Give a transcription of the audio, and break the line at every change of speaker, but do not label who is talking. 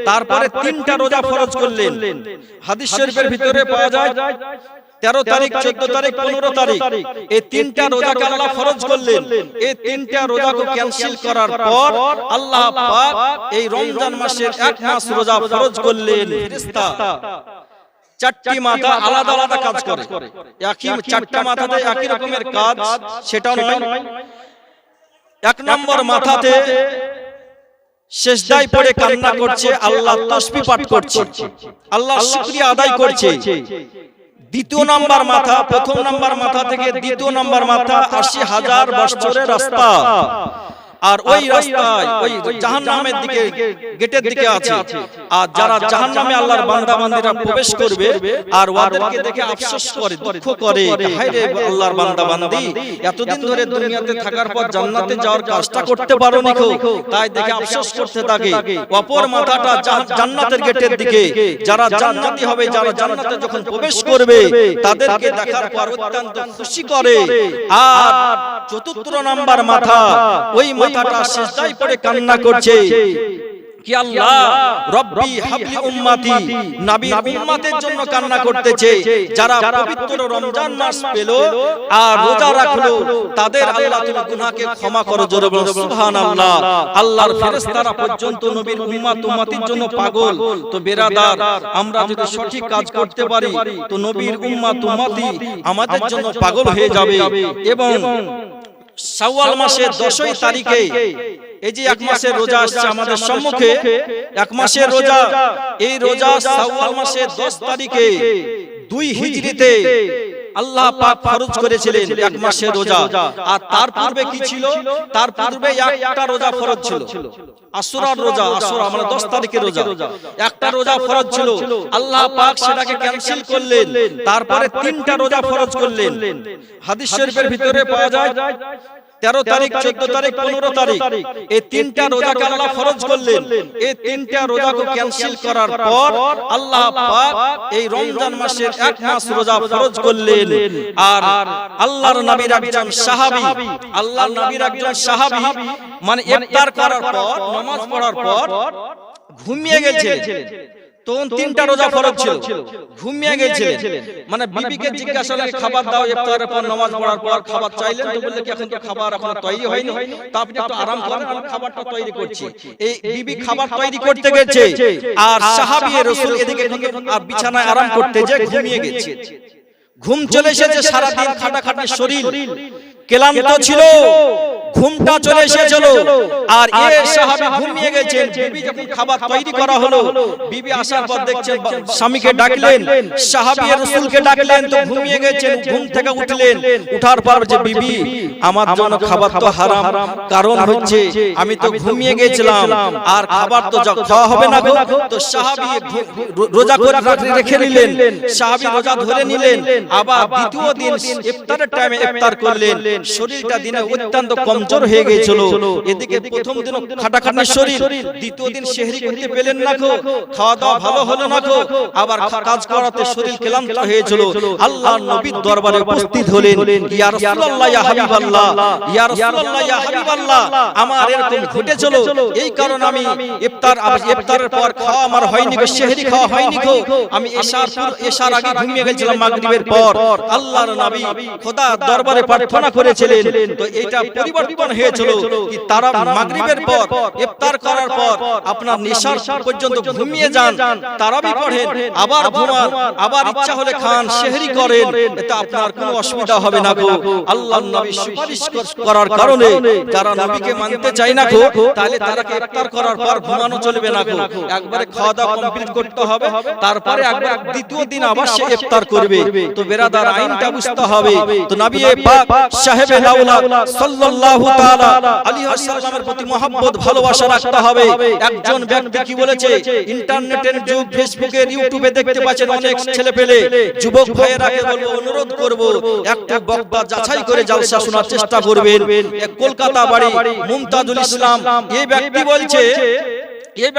তারপরে 3টা রোজা ফরজ করলেন। হাদিস শরীফের ভিতরে পাওয়া যায় 13 তারিখ, 14 তারিখ, 15 তারিখ এই 3টা রোজাকে আল্লাহ ফরজ করলেন। এই 3টা রোজাকে ক্যান্সেল করার পর আল্লাহ পাক এই রমজান মাসের 1 মাস রোজা ফরজ করলেন। ফেরেশতা 4টি মাথা আলাদা আলাদা কাজ করে, একই 4টা মাথাতে একই রকমের কাজ সেটা নয়। 1 নম্বর মাথাতে সিজদায় পড়ে কান্না করছে, আল্লাহ তাসবিহ পাঠ করছে, আল্লাহ শুকরিয়া আদায় করছে। দ্বিতীয় নাম্বার মাথা, প্রথম নাম্বার মাথা থেকে দ্বিতীয় নাম্বার মাথা 80,000 বছরের রাস্তা, আর ওই রাস্তায় ওই জাহান্নামের দিকে গেটের দিকে আছে। আর যারা জাহান্নামে আল্লাহর বান্দা বান্দীরা প্রবেশ করবে আর ওদেরকে দেখে আফসোস করে, দুঃখ করে, হায় রে আল্লাহর বান্দা বান্দি, এতদিন ধরে দুনিয়াতে থাকার পর জান্নাতে যাওয়ার কাজটা করতে পারোনি কো, তাই দেখে আফসোস করতে থাকে। অপর মাথাটা জান্নাতের গেটের দিকে, যারা জান্নাতি হবে, যারা জান্নাতে যখন প্রবেশ করবে তাদেরকে দেখার পর অত্যন্ত খুশি করে। আর চতুর্থ নাম্বার মাথা, ওই মাথাটা সিজদায় পড়ে কান্না করছে কি আল্লাহ রব্বি হাবলি উম্মতি, নবীর উম্মতের জন্য কান্না করতেছে, যারা পবিত্র রমজান মাস পেল আর রোজা রাখলো, তাদের আল্লাহ তুমি গুনাহকে ক্ষমা করো। জোরে বলো সুবহানাল্লাহ। আল্লাহর ফেরেশতারা পর্যন্ত নবীর উম্মতির জন্য পাগল। তো বেরাদার, আমরা যদি সঠিক কাজ করতে পারি তো নবীর উম্মতি আমাদের জন্য পাগল হয়ে যাবে। এবং শাওয়াল মাসের 10 তারিখে এই যে 1 মাসের রোজা আসছে আমাদের সম্মুখে, 1 মাসের রোজা, এই রোজা শাওয়াল মাসের 10 তারিখে 2 হিজরিতে আল্লাহ পাক ফরজ করেছিলেন 1 মাসের রোজা। আর তার পূর্বে কি ছিল? তার পূর্বে একটা রোজা ফরজ ছিল, আশুরার রোজা। আশুরা মানে 10 তারিখের রোজা, একটা রোজা ফরজ ছিল। আল্লাহ পাক সেটাকে ক্যান্সেল করলেন, তারপরে 3টা রোজা ফরজ করলেন। হাদিস শরীফের ভিতরে পাওয়া যায় 13 তারিখ, 14 তারিখ, 15 তারিখ এই 3টা রোজাকে আল্লাহ ফরজ করলেন। এই 3টা রোজাকে ক্যান্সেল করার পর আল্লাহ পাক এই রমজান মাসের 1 মাস রোজা ফরজ করলেন। আর আল্লাহর নবীর একজন সাহাবী, আল্লাহর নবীর একজন সাহাবী মানে ইফতার করার পর, নামাজ পড়ার পর ঘুমিয়ে গেছিলেন। তখন 3টা রোজা ফরজ ছিল, ঘুমিয়ে গেছিলেন। মানে বিবিকে জিজ্ঞাসা করলেন খাবার দাও, ইফতারের পর নামাজ পড়ার পর খাবার চাইলেন, তো বললে কি এখন তো খাবার এখনো তৈরি হয়নি, তো আপনি একটু আরাম করেন, আমি খাবারটা তৈরি করছি। এই বিবি খাবার তৈরি করতে গেছে আর সাহাবী রাসূল এদিকে বিছানায় আরাম করতে যে ঘুমিয়ে গেছে। ঘুম চলে এসেছে, সারা দিন খাটাখাটনি শরীর ক্লান্ত ছিল, ঘুমটা চলে এসেছিল। আর এই সাহাবী ঘুমিয়ে গেছেন। বিবি যখন খাবার তৈরি করা হলো, বিবি আসার পর দেখছেন স্বামীকে ডাকলেন, সাহাবী রাসূলকে ডাকলেন, তো ঘুমিয়ে গেছেন। ঘুম থেকে উঠলেন, উঠার পর যে বিবি আমার জন্য খাবার তো হারাম, কারণ হচ্ছে আমি তো ঘুমিয়ে গেছিলাম আর খাবার তো খাওয়া হবে না গো। তো সাহাবী রোজা করে রেখে নিলেন, সাহাবী রোজা ধরে নিলেন। আবার দ্বিতীয় দিন ইফতারের টাইমে ইফতার করলেন। শরীরটা দিনে অত্যন্ত কমজোর হয়ে গিয়েছিল। এদিকে প্রথম দিন খাটাখাটনি শরীর, দ্বিতীয় দিন সেহরি করতে পেলেন না গো, খাওয়া দাওয়া ভালো হলো না গো, আবার কাজ করাতে শরীর ক্লান্ত হয়েছিল। আল্লাহর নবীর দরবারে উপস্থিত হলেন, ইয়া রাসূলুল্লাহ, ইয়া হাবিবাল্লাহ, ইয়া রাসূলুল্লাহ, ইয়া হাবিবাল্লাহ, আমার এরকম ঘটেছিল, এই কারণে আমি ইফতারের পর খাওয়া আমার হয়নি গো, সেহরি খাওয়া হয়নি গো, আমি এশার আগে ঘুমিয়ে গেছিলাম মাগরিবের পর। আল্লাহর নবী খোদার দরবারে প্রার্থনা করেছিলেন। তো এটা পরিবর্তন হয়েছিল কি তারা মাগরিবের পর ইফতার করার পর আপনার নিশার পর্যন্ত ঘুমিয়ে যান, তারাবি পড়েন, আবার ঘুমান, আবার ইচ্ছা হলে খান, সেহরি করেন, এটা আপনার কোনো অসুবিধা হবে না গো। আল্লাহর নবী সুপারিশ করার কারণে যারা নবীকে মানতে চায় না গো, তাহলে তারাকে ইফতার করার পর ঘুমানো চলবে না গো, একবারে খাওয়া দাওয়া কমপ্লিট করতে হবে, তারপরে একবার দ্বিতীয় দিন আবার সে ইফতার করবে। তো বেরাদার, আইনটা বুঝতে হবে। তো নবী পাক সাহেবে লাউলাদ সাল্লাল্লাহু তাআলা আলাইহি ওয়াসাল্লামের প্রতি মহব্বত ভালোবাসা রাখতে হবে। একজন ব্যক্তি কি বলেছে, ইন্টারনেটের যুগ, ফেসবুকের ইউটিউবে দেখতে পাচ্ছেন অনেক ছেলে পেলে, যুবক ভাইয়েরাকে বলবো, অনুরোধ করব, একটা বক্তা যাচাই করে জালসা শোনার চেষ্টা করবেন। কলকাতা বাড়ি মুমতাজুল ইসলাম এই ব্যক্তি বলছে, এই